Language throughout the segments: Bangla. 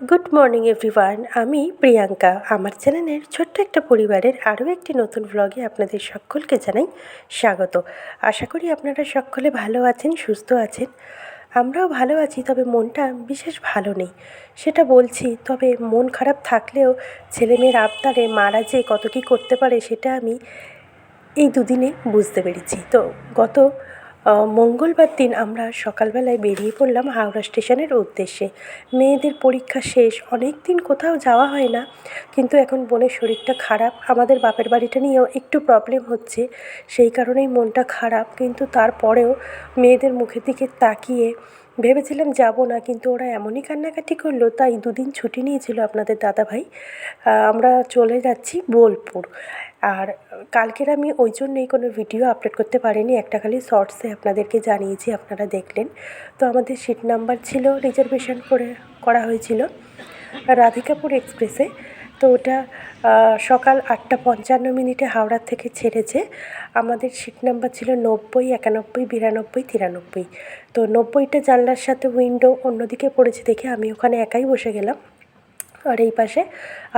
গুড মর্নিং এভরিওয়ান, আমি প্রিয়াঙ্কা। আমার চ্যানেলের ছোট্ট একটা পরিবারের আরও একটি নতুন ব্লগে আপনাদের সকলকে জানাই স্বাগত। আশা করি আপনারা সকলে ভালো আছেন, সুস্থ আছেন। আমরাও ভালো আছি, তবে মনটা বিশেষ ভালো নেই সেটা বলছি। তবে মন খারাপ থাকলেও ছেলেমেয়ের আবদারে মারা যে কত কী করতে পারে সেটা আমি এই দুদিনে বুঝতে পেরেছি। তো গত মঙ্গলবার দিন আমরা সকালবেলায় বেরিয়ে পড়লাম হাওড়া স্টেশনের উদ্দেশ্যে। মেয়েদের পরীক্ষা শেষ, অনেক দিন কোথাও যাওয়া হয় না, কিন্তু এখন বোনের শরীরটা খারাপ, আমাদের বাপের বাড়িটা নিয়েও একটু প্রবলেম হচ্ছে, সেই কারণেই মনটা খারাপ। কিন্তু তারপরেও মেয়েদের মুখের দিকে তাকিয়ে ভেবেছিলাম যাব না, কিন্তু ওরা এমনই কান্নাকাটি করলো, তাই দুদিন ছুটি নিয়েছিল আপনাদের দাদাভাই। আমরা চলে যাচ্ছি বোলপুর। আর কালকের আমি ওই জন্যই কোনো ভিডিও আপলোড করতে পারিনি, একটা খালি শর্টসে আপনাদেরকে জানিয়েছি, আপনারা দেখলেন। তো আমাদের সিট নাম্বার ছিল, রিজার্ভেশন করা হয়েছিল রাধিকাপুর এক্সপ্রেসে। তো ওটা সকাল 8:55 হাওড়া থেকে ছেড়েছে। আমাদের সিট নাম্বার ছিল 90, 91, 92, 93। তো 90টা জানলার সাথে উইন্ডো অন্যদিকে পড়েছে দেখে আমি ওখানে একাই বসে গেলাম। আর এই পাশে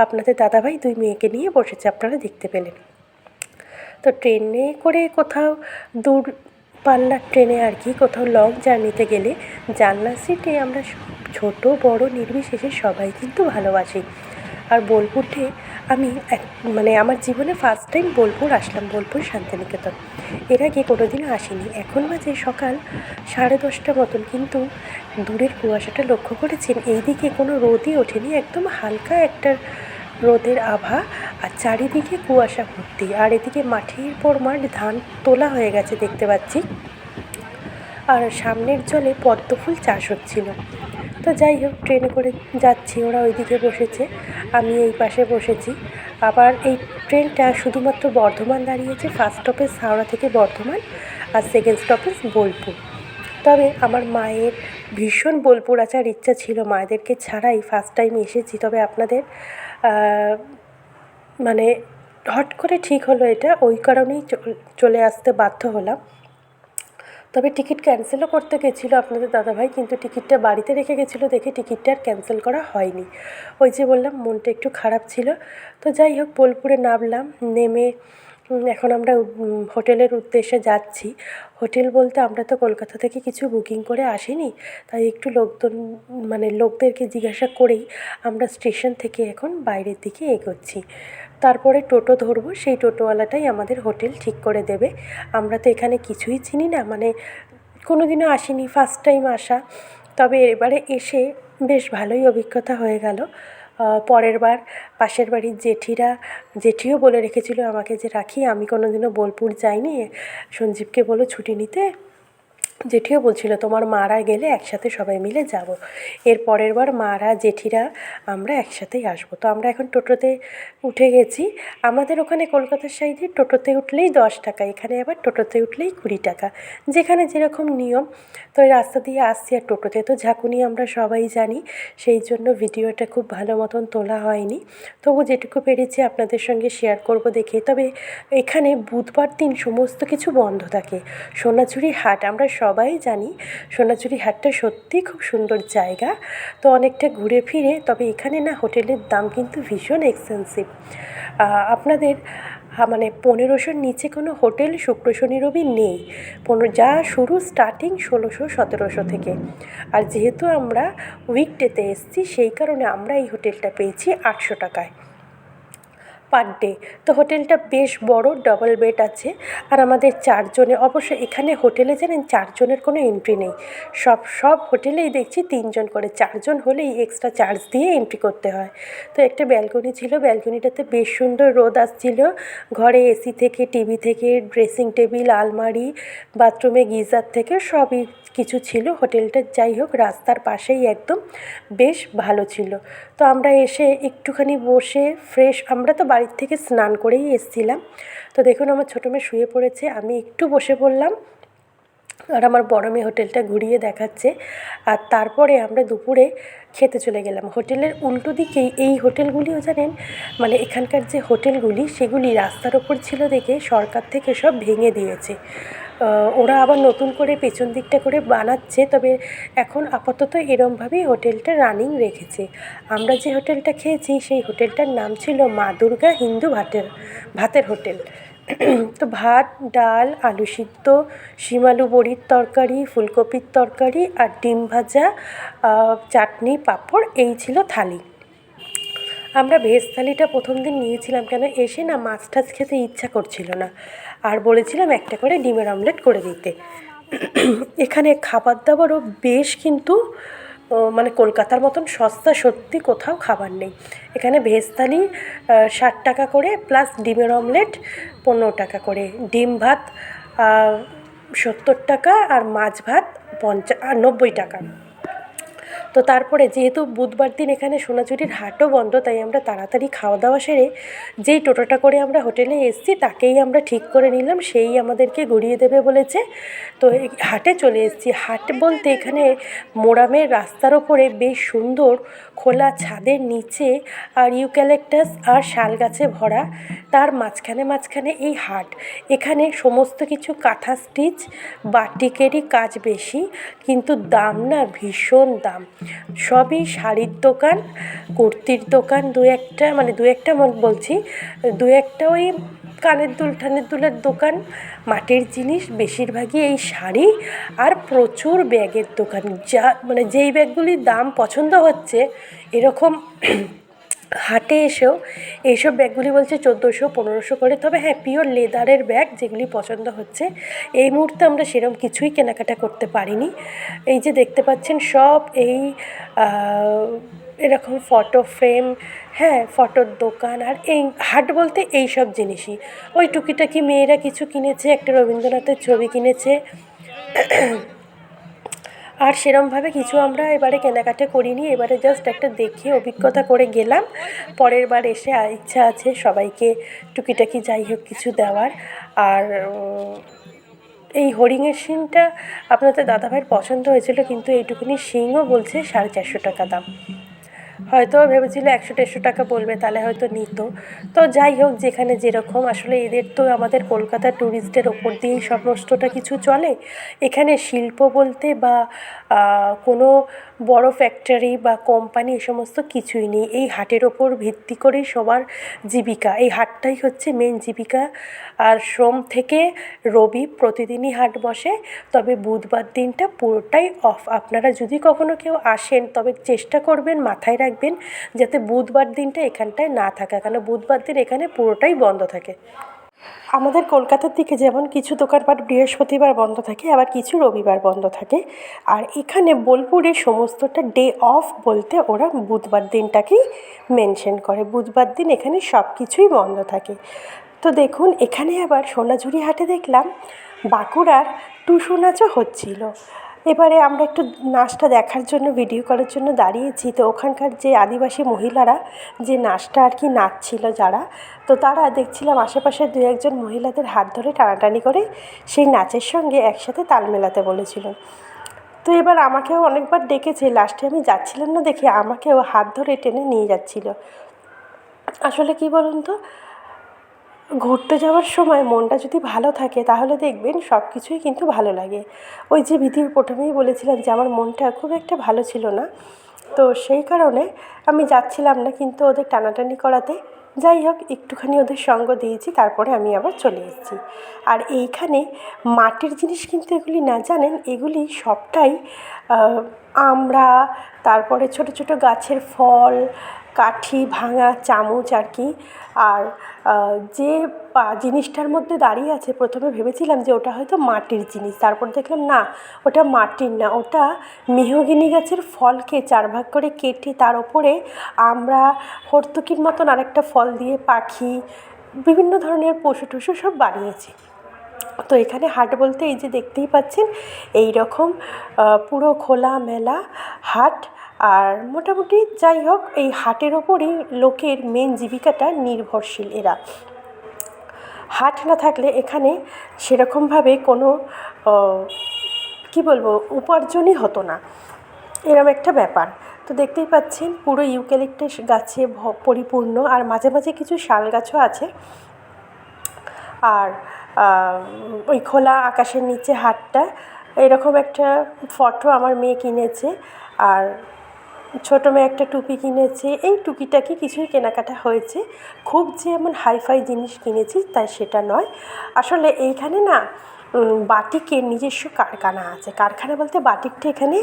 আপনাদের দাদাভাই দুই মেয়েকে নিয়ে বসেছে, আপনারা দেখতে পেলেন। তো ট্রেনে করে কোথাও দূর পাল্লার ট্রেনে আর কি, কোথাও লং জার্নিতে গেলে জানলার সিটে আমরা ছোট বড় নির্বিশেষে সবাই কিন্তু ভালোবাসি। আর বোলপুরে আমি আমার জীবনে ফার্স্ট টাইম বোলপুর আসলাম, বোলপুর শান্তিনিকেতন। এর আগে কোনো দিনও আসিনি। এখন বাজে সকাল 10:30 মতন, কিন্তু দূরের কুয়াশাটা লক্ষ্য করেছেন? এইদিকে কোনো রোদই ওঠেনি, একদম হালকা একটা রোদের আভা, আর চারিদিকে কুয়াশা ভর্তি। আর এদিকে মাঠের পর মাঠ ধান তোলা হয়ে গেছে দেখতে পাচ্ছি, আর সামনের জলে পদ্মফুল চাষ হচ্ছিল। তো যাই হোক, ট্রেনে করে যাচ্ছি, ওরা ওইদিকে বসেছে, আমি এই পাশে বসেছি। আবার এই ট্রেনটা শুধুমাত্র বর্ধমান দাঁড়িয়েছে, ফার্স্ট স্টপেজ হাওড়া থেকে বর্ধমান, আর সেকেন্ড স্টপেজ বোলপুর। তবে আমার মায়ের ভীষণ বোলপুর আসার ইচ্ছা ছিল, মায়েদেরকে ছাড়াই ফার্স্ট টাইম এসেছি। তবে আপনাদের মানে হট করে ঠিক হলো এটা, ওই কারণেই চলে আসতে বাধ্য হলাম। তবে টিকিট ক্যান্সেলও করতে গেছিলো আপনাদের দাদাভাই, কিন্তু টিকিটটা বাড়িতে রেখে গেছিলো দেখে টিকিটটা আর ক্যান্সেল করা হয়নি। ওই যে বললাম, মনটা একটু খারাপ ছিল। তো যাই হোক, বোলপুরে নামলাম, নেমে এখন আমরা হোটেলের উদ্দেশ্যে যাচ্ছি। হোটেল বলতে আমরা তো কলকাতা থেকে কিছু বুকিং করে আসিনি, তাই একটু লোকদেরকে জিজ্ঞাসা করেই আমরা স্টেশন থেকে এখন বাইরের দিকে এগোচ্ছি। তারপরে টোটো ধরবো, সেই টোটোওয়ালাটাই আমাদের হোটেল ঠিক করে দেবে। আমরা তো এখানে কিছুই চিনি না, কোনো দিনও আসিনি, ফার্স্ট টাইম আসা। তবে এবারে এসে বেশ ভালোই অভিজ্ঞতা হয়ে গেল। পরের বার পাশের বাড়ির জেঠিও বলে রেখেছিল আমাকে যে রাখি, আমি কোনো দিনও বোলপুর যাইনি, সঞ্জীবকে বলো ছুটি নিতে। জেঠিও বলছিল তোমার মারা গেলে একসাথে সবাই মিলে যাব। এর পরের বার মারা জেঠিরা আমরা একসাথেই আসবো। তো আমরা এখন টোটোতে উঠে গেছি। আমাদের ওখানে কলকাতার সাইডে টোটোতে উঠলেই 10 টাকা, এখানে আবার টোটোতে উঠলেই 20 টাকা, যেখানে যেরকম নিয়ম। তো এই রাস্তা দিয়ে আসছি, আর টোটোতে তো ঝাঁকুনি আমরা সবাই জানি, সেই জন্য ভিডিওটা খুব ভালো মতন তোলা হয়নি। তবু যেটুকু পেরেছি আপনাদের সঙ্গে শেয়ার করব দেখে। তবে এখানে বুধবার দিন সমস্ত কিছু বন্ধ থাকে। সোনাঝুরি হাট আমরা সবাই জানি, সোনাঝুরি হাটটা সত্যিই খুব সুন্দর জায়গা। তো অনেকটা ঘুরে ফিরে, তবে এখানে না হোটেলের দাম কিন্তু ভীষণ এক্সপেন্সিভ। আপনাদের 1500-র নিচে কোনো হোটেল শুক্র শনি রবি নেই। যা শুরু স্টার্টিং 1600-1700 থেকে। আর যেহেতু আমরা উইকডেতে এসেছি, সেই কারণে আমরা এই হোটেলটা পেয়েছি 800 টাকায় পার ডে। তো হোটেলটা বেশ বড়, ডবল বেড আছে। আর আমাদের 4 জনে, অবশ্য এখানে হোটেলে জানেন 4 জনের কোনো এন্ট্রি নেই, সব হোটেলেই দেখছি 3 জন করে, 4 জন হলেই এক্সট্রা চার্জ দিয়ে এন্ট্রি করতে হয়। তো একটা ব্যালকনি ছিল, ব্যালকনিটাতে বেশ সুন্দর রোদ আসছিল। ঘরে এসি থেকে, টিভি থেকে, ড্রেসিং টেবিল, আলমারি, বাথরুমে গিজার থেকে সবই কিছু ছিল হোটেলটার। যাই হোক, রাস্তার পাশেই একদম, বেশ ভালো ছিল। তো আমরা এসে একটুখানি বসে ফ্রেশ, আমরা তো বাড়ির থেকে স্নান করেই এসেছিলাম। তো দেখুন, আমার ছোটো মেয়ে শুয়ে পড়েছে, আমি একটু বসে পড়লাম, আর আমার বড় মেয়ে হোটেলটা ঘুরিয়ে দেখাচ্ছে। আর তারপরে আমরা দুপুরে খেতে চলে গেলাম। হোটেলের উল্টো দিকেই এই হোটেলগুলিও জানেন, এখানকার যে হোটেলগুলি সেগুলি রাস্তার ওপর ছিল দেখে সরকার থেকে সব ভেঙে দিয়েছে। ওরা আবার নতুন করে পেছন দিকটা করে বানাচ্ছে, তবে এখন আপাতত এরমভাবেই হোটেলটা রানিং রেখেছে। আমরা যে হোটেলটা খেয়েছি সেই হোটেলটার নাম ছিল মা দুর্গা হিন্দু ভাতের হোটেল। তো ভাত, ডাল, আলু সিদ্ধ, শিম আলু বড়ির তরকারি, ফুলকপির তরকারি আর ডিম ভাজা, চাটনি, পাঁপড়, এই ছিল থালি। আমরা ভেজ থালিটা প্রথম দিন নিয়েছিলাম, কেন এসে না মাছ টাছ খেতে ইচ্ছা করছিল না, আর বলেছিলাম একটা করে ডিমের অমলেট করে দিতে। এখানে খাবার দাবারও বেশ কিন্তু মানে কলকাতার মতন সস্তা সত্যি কোথাও খাবার নেই। এখানে ভেজ থালি 60 টাকা করে, প্লাস ডিমের অমলেট 15 টাকা করে, ডিম ভাত 70 টাকা, আর মাছ ভাত 90 টাকা। তো তারপরে যেহেতু বুধবার দিন এখানে সোনাঝুরির হাটও বন্ধ, তাই আমরা তাড়াতাড়ি খাওয়া দাওয়া সেরে যেই টোটোটা করে আমরা হোটেলে এসেছি তাকেই আমরা ঠিক করে নিলাম, সেই আমাদেরকে ঘুরিয়ে দেবে বলেছে। তো এই হাটে চলে এসেছি। হাট বলতে এখানে মোরামের রাস্তার ওপরে বেশ সুন্দর খোলা ছাদের নিচে আর ইউক্যালিপটাস আর শাল গাছে ভরা, তার মাঝখানে এই হাট। এখানে সমস্ত কিছু কাঁথা স্টিচ বাটিকেরই কাজ বেশি, কিন্তু দাম না ভীষণ দাম। সবই শাড়ির দোকান, কুর্তির দোকান, দু একটা বলছি, দু একটা ওই কানের দুল ঠানের দুলের দোকান, মাটির জিনিস, বেশিরভাগই এই শাড়ি, আর প্রচুর ব্যাগের দোকান। যেই ব্যাগগুলির দাম পছন্দ হচ্ছে এরকম হাটে এসেও এইসব ব্যাগগুলি বলছে 1400-1500 করে। তবে হ্যাঁ, পিওর লেদারের ব্যাগ যেগুলি পছন্দ হচ্ছে। এই মুহূর্তে আমরা সেরকম কিছুই কেনাকাটা করতে পারিনি। এই যে দেখতে পাচ্ছেন সব এই এরকম ফটো ফ্রেম, হ্যাঁ, ফটোর দোকান, আর এই হাট বলতে এই সব জিনিসই। ওই টুকিটাকি মেয়েরা কিছু কিনেছে, একটা রবীন্দ্রনাথের ছবি কিনেছে, আর সেরমভাবে কিছু আমরা এবারে কেনাকাটা করিনি। এবারে জাস্ট একটা দেখে অভিজ্ঞতা করে গেলাম। পরের বার এসে ইচ্ছা আছে সবাইকে টুকিটাকি যাই হোক কিছু দেওয়ার। আর এই হরিণের শিংটা আপনাদের দাদাভাইয়ের পছন্দ হয়েছিল, কিন্তু এইটুকুনি শিংও বলছে 450 টাকা দাম। হয়তো ভেবেছিল 100-150 টাকা বলবে, তাহলে হয়তো নিত। তো যাই হোক, যেখানে যেরকম, আসলে এদের তো আমাদের কলকাতার ট্যুরিস্টদের ওপর দিয়েই সমস্তটা কিছু চলে। এখানে শিল্প বলতে বা কোনো বড় ফ্যাক্টরি বা কোম্পানি এ সমস্ত কিছুই নেই। এই হাটের ওপর ভিত্তি করেই সবার জীবিকা। এই হাটটাই হচ্ছে মেন জীবিকা। আর সোম থেকে রবি প্রতিদিনই হাট বসে, তবে বুধবার দিনটা পুরোটাই অফ। আপনারা যদি কখনো কেউ আসেন তবে চেষ্টা করবেন, মাথায় রাখবেন যাতে বুধবার দিনটা এখানটায় না থাকে, কারণ বুধবার দিন এখানে পুরোটাই বন্ধ থাকে। আমাদের কলকাতার দিকে যেমন কিছু দোকানপাট বৃহস্পতিবার বন্ধ থাকে, আবার কিছু রবিবার বন্ধ থাকে, আর এখানে বোলপুরে সমস্তটা ডে অফ বলতে ওরা বুধবার দিনটাকেই মেনশন করে। বুধবার দিন এখানে সব কিছুই বন্ধ থাকে। তো দেখুন, এখানে আবার সোনাঝুরি হাটে দেখলাম বাঁকুড়ার টুসু নাচও হচ্ছিল। এবারে আমরা একটু নাচটা দেখার জন্য, ভিডিও করার জন্য দাঁড়িয়েছি। তো ওখানকার যে আদিবাসী মহিলারা যে নাচটা আর কি নাচছিল যারা, তো তারা দেখছিলাম আশেপাশের 2-1 মহিলাদের হাত ধরে টানাটানি করে সেই নাচের সঙ্গে একসাথে তাল মেলাতে বলেছিল। তো এবার আমাকেও অনেকবার ডেকেছে, লাস্টে আমি যাচ্ছিলাম না দেখে আমাকেও হাত ধরে টেনে নিয়ে যাচ্ছিল। আসলে কি বলুন তো, ঘুরতে যাওয়ার সময় মনটা যদি ভালো থাকে তাহলে দেখবেন সব কিছুই কিন্তু ভালো লাগে। ওই যে ভিডিওর প্রথমেই বলেছিলাম যে আমার মনটা খুব একটা ভালো ছিল না, তো সেই কারণে আমি যাচ্ছিলাম না, কিন্তু ওদের টানাটানি করাতে যাই হোক একটুখানি ওদের সঙ্গ দিয়েছি, তারপরে আমি আবার চলে এসেছি। আর এইখানে মাটির জিনিস কিন্তু এগুলি না, জানেন, এগুলি সবটাই আমড়া, তারপরে ছোটো ছোটো গাছের ফল, কাঠি ভাঙা চামচ আর কি। আর যে জিনিসটার মধ্যে দাঁড়িয়ে আছে, প্রথমে ভেবেছিলাম যে ওটা হয়তো মাটির জিনিস, তারপর দেখলাম না, ওটা মাটির না, ওটা মেহগিনি গাছের ফলকে 4 ভাগ করে কেটে তার ওপরে আমরা হর্তুকির মতন আরেকটা ফল দিয়ে পাখি, বিভিন্ন ধরনের পশু টশু সব বানিয়েছি। তো এখানে হাট বলতে এই যে দেখতেই পাচ্ছেন এই রকম পুরো খোলা মেলা হাট। আর মোটামুটি যাই হোক, এই হাটের ওপরই লোকের মেন জীবিকাটা নির্ভরশীল। এরা হাট না থাকলে এখানে সেরকমভাবে কোনো কী বলবো উপার্জনই হতো না, এরম একটা ব্যাপার। তো দেখতেই পাচ্ছেন পুরো ইউক্যালিপটাস গাছে পরিপূর্ণ, আর মাঝে মাঝে কিছু শাল গাছও আছে। আর ওই খোলা আকাশের নিচে হাটটা, এরকম একটা ফটো আমার মেয়ে কিনেছে। আর ছোটো মেয়ে একটা টুপি কিনেছে। এই টুকিটাকি কিছুই কেনাকাটা হয়েছে, খুব যে এমন হাইফাই জিনিস কিনেছি তাই সেটা নয়। আসলে এইখানে না বাটিকের নিজস্ব কারখানা আছে। কারখানা বলতে বাটিকটা এখানে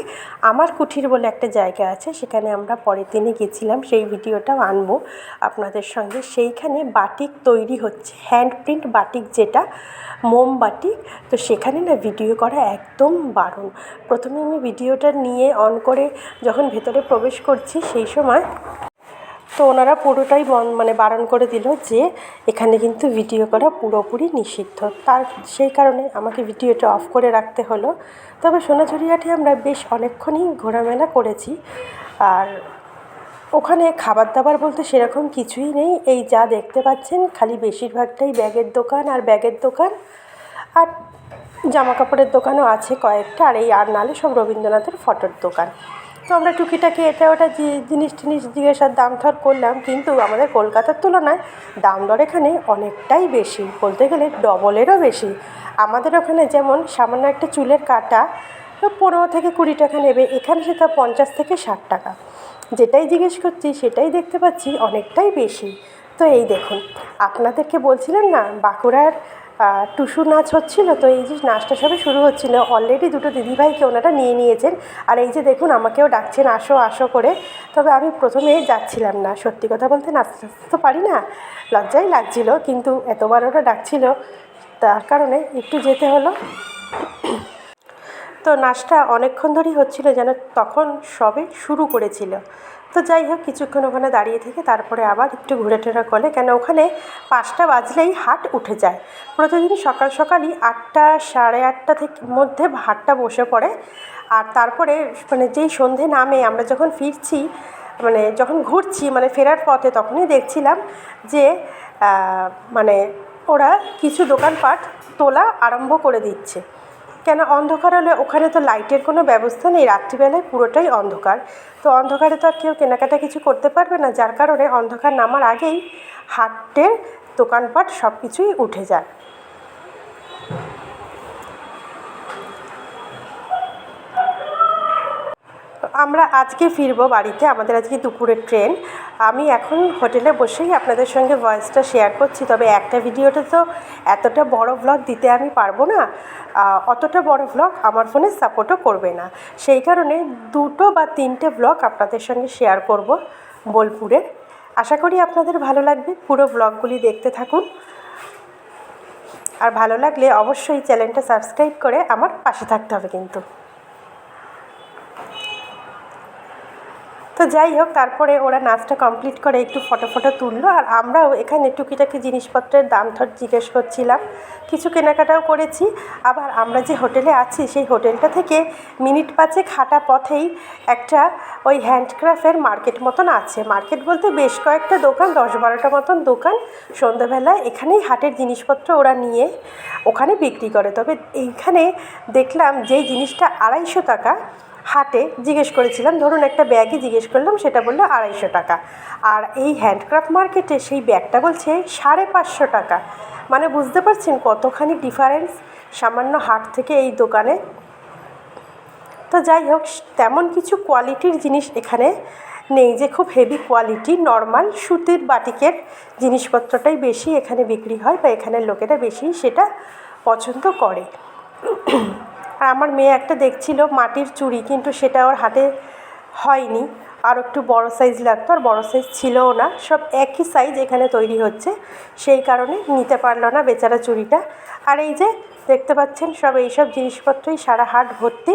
আমার কুঠির বলে একটা জায়গা আছে, সেখানে আমরা পরের দিনে গেছিলাম, সেই ভিডিওটাও আনবো আপনাদের সঙ্গে। সেইখানে বাটিক তৈরি হচ্ছে, হ্যান্ড প্রিন্ট বাটিক, যেটা মোমবাটিক। তো সেখানে না ভিডিও করা একদম বারণ। প্রথমে আমি ভিডিওটা নিয়ে অন করে যখন ভেতরে প্রবেশ করছি সেই সময় তো ওনারা পুরোটাই বারণ করে দিল যে এখানে কিন্তু ভিডিও করা পুরোপুরি নিষিদ্ধ। সেই কারণে আমাকে ভিডিওটা অফ করে রাখতে হলো। তবে সোনাঝুরিহাটে আমরা বেশ অনেকক্ষণই ঘোরামেলা করেছি। আর ওখানে খাবার দাবার বলতে সেরকম কিছুই নেই, এই যা দেখতে পাচ্ছেন খালি বেশিরভাগটাই ব্যাগের দোকান আর ব্যাগের দোকান, আর জামা কাপড়ের দোকানও আছে কয়েকটা, আর নাহলে সব রবীন্দ্রনাথের ফটোর দোকান। তো আমরা টুকিটাকি এটা ওটা জিনিস জিজ্ঞাসার দাম দর করলাম, কিন্তু আমাদের কলকাতার তুলনায় দাম দর এখানে অনেকটাই বেশি, বলতে গেলে ডবলেরও বেশি। আমাদের ওখানে যেমন সামান্য একটা চুলের কাটা 15 থেকে 20 টাকা নেবে, এখানে সেটা 50 থেকে 60 টাকা। যেটাই জিজ্ঞেস করছি সেটাই দেখতে পাচ্ছি অনেকটাই বেশি। তো এই দেখুন, আপনাদেরকে বলছিলাম না বাঁকুড়ার টুসু নাচ হচ্ছিল, তো এই যে নাচটা সবে শুরু হচ্ছিল, অলরেডি দুটো দিদিভাইকে ওনারা নিয়ে নিয়েছেন। আর এই যে দেখুন আমাকেও ডাকছেন আসো আসো করে। তবে আমি প্রথমে যাচ্ছিলাম না, সত্যি কথা বলতে নাচতে তো পারি না, লজ্জাই লাগছিল, কিন্তু এতবার ওরা ডাকছিল তার কারণে একটু যেতে হলো। তো নাচটা অনেকক্ষণ ধরেই হচ্ছিল, যেন তখন সবে শুরু করেছিল। তো যাই হোক, কিছুক্ষণ ওখানে দাঁড়িয়ে থেকে তারপরে আবার একটু ঘুরে টেরা করলে, কেন ওখানে 5টা বাজলেই হাট উঠে যায়। প্রতিদিন সকাল সকালই 8টা সাড়ে 8টা থেকে মধ্যে হাটটা বসে পড়ে। আর তারপরে যেই সন্ধে নামে আমরা যখন ফিরছি, যখন ঘুরছি ফেরার পথে, তখনই দেখছিলাম যে ওরা কিছু দোকানপাট তোলা আরম্ভ করে দিচ্ছে। কেন অন্ধকার হলে ওখানে তো লাইটের কোনো ব্যবস্থা নেই, রাত্রিবেলায় পুরোটাই অন্ধকার। তো অন্ধকারে তো আর কেউ কেনাকাটা কিছু করতে পারবে না, যার কারণে অন্ধকার নামার আগেই হাটের দোকানপাট সব কিছুই উঠে যায়। আমরা আজকে ফিরবো বাড়িতে, আমাদের আজকে দুপুরের ট্রেন। আমি এখন হোটেলে বসেই আপনাদের সঙ্গে ভয়েসটা শেয়ার করছি। তবে একটা ভিডিওতে তো এতটা বড় ভ্লগ দিতে আমি পারবো না, অতটা বড় ভ্লগ আমার ফোনে সাপোর্টও করবে না। সেই কারণে 2 বা 3টে ভ্লগ আপনাদের সঙ্গে শেয়ার করব বোলপুরের। আশা করি আপনাদের ভালো লাগবে, পুরো ভ্লগগুলি দেখতে থাকুন। আর ভালো লাগলে অবশ্যই চ্যানেলটা সাবস্ক্রাইব করে আমার পাশে থাকতে হবে কিন্তু। তো যাই হোক, তারপরে ওরা নাচটা কমপ্লিট করে একটু ফটো তুললো, আর আমরাও এখানে টুকিটাকি জিনিসপত্রের দাম দর জিজ্ঞেস করছিলাম, কিছু কেনাকাটাও করেছি। আবার আমরা যে হোটেলে আছি সেই হোটেলটা থেকে মিনিট 5 হাঁটা পথেই একটা ওই হ্যান্ডক্রাফটের মার্কেট মতন আছে। মার্কেট বলতে বেশ কয়েকটা দোকান, 10-12টা মতন দোকান। সন্ধ্যাবেলায় এখানেই হাটের জিনিসপত্র ওরা নিয়ে ওখানে বিক্রি করে। তবে এইখানে দেখলাম যেই জিনিসটা 250 টাকা, হাটে জিজ্ঞেস করেছিলাম, ধরুন একটা ব্যাগই জিজ্ঞেস করলাম, সেটা বললো 250 টাকা। আর এই হ্যান্ডক্রাফট মার্কেটে সেই ব্যাগটা বলছে 550 টাকা। বুঝতে পারছেন কতখানি ডিফারেন্স সামান্য হাট থেকে এই দোকানে। তো যাই হোক, তেমন কিছু কোয়ালিটির জিনিস এখানে নেই যে খুব হেভি কোয়ালিটি, নর্মাল সুতির বাটিকের জিনিসপত্রটাই বেশি এখানে বিক্রি হয়, বা এখানের লোকেরা বেশি সেটা পছন্দ করে। আর আমার মেয়ে একটা দেখছিল মাটির চুড়ি, কিন্তু সেটা ওর হাতে হয়নি, আর একটু বড় সাইজ লাগতো, আর বড় সাইজ ছিলও না, সব একই সাইজ এখানে তৈরি হচ্ছে, সেই কারণে নিতে পারলো না বেচারা চুড়িটা। আর এই যে দেখতে পাচ্ছেন সব এইসব জিনিসপত্রই সারা হাট ভর্তি।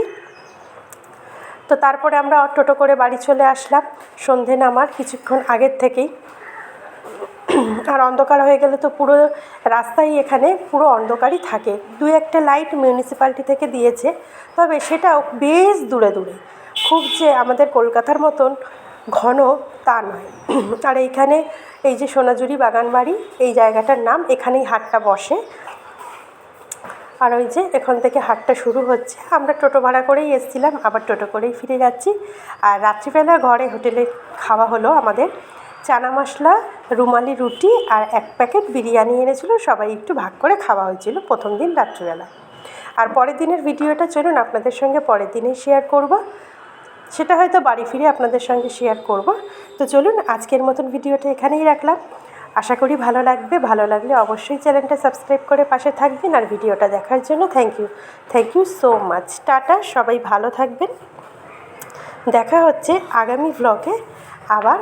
তো তারপরে আমরা টোটো করে বাড়ি চলে আসলাম সন্ধে নামার কিছুক্ষণ আগের থেকেই। আর অন্ধকার হয়ে গেলে তো পুরো রাস্তাই এখানে পুরো অন্ধকারই থাকে। 2-1টা লাইট মিউনিসিপ্যালিটি থেকে দিয়েছে, তবে সেটাও বেশ দূরে দূরে, খুব যে আমাদের কলকাতার মতন ঘন তা নয়। আর এইখানে এই যে সোনাঝুরি বাগানবাড়ি, এই জায়গাটার নাম, এখানেই হাটটা বসে। আর ওই যে এখান থেকে হাটটা শুরু হচ্ছে। আমরা টোটো ভাড়া করেই এসেছিলাম, আবার টোটো করেই ফিরে যাচ্ছি। আর রাত্রিবেলা ঘরে হোটেলে খাওয়া হলো আমাদের চানা মশলা, রুমালি রুটি আর 1 প্যাকেট বিরিয়ানি এনেছিল। সবাই একটু ভাগ করে খাওয়া হয়েছিল প্রথম দিন রাত্রিবেলা। আর পরের দিনের ভিডিওটা চলুন আপনাদের সঙ্গে পরের দিনেই শেয়ার করব, সেটা হয়তো বাড়ি ফিরে আপনাদের সঙ্গে শেয়ার করব। তো চলুন আজকের মতন ভিডিওটা এখানেই রাখলাম। আশা করি ভালো লাগবে। ভালো লাগলে অবশ্যই চ্যানেলটা সাবস্ক্রাইব করে পাশে থাকবেন। আর ভিডিওটা দেখার জন্য thank you so much. Tata, সবাই ভালো থাকবেন। দেখা হচ্ছে আগামী ব্লগে আবার।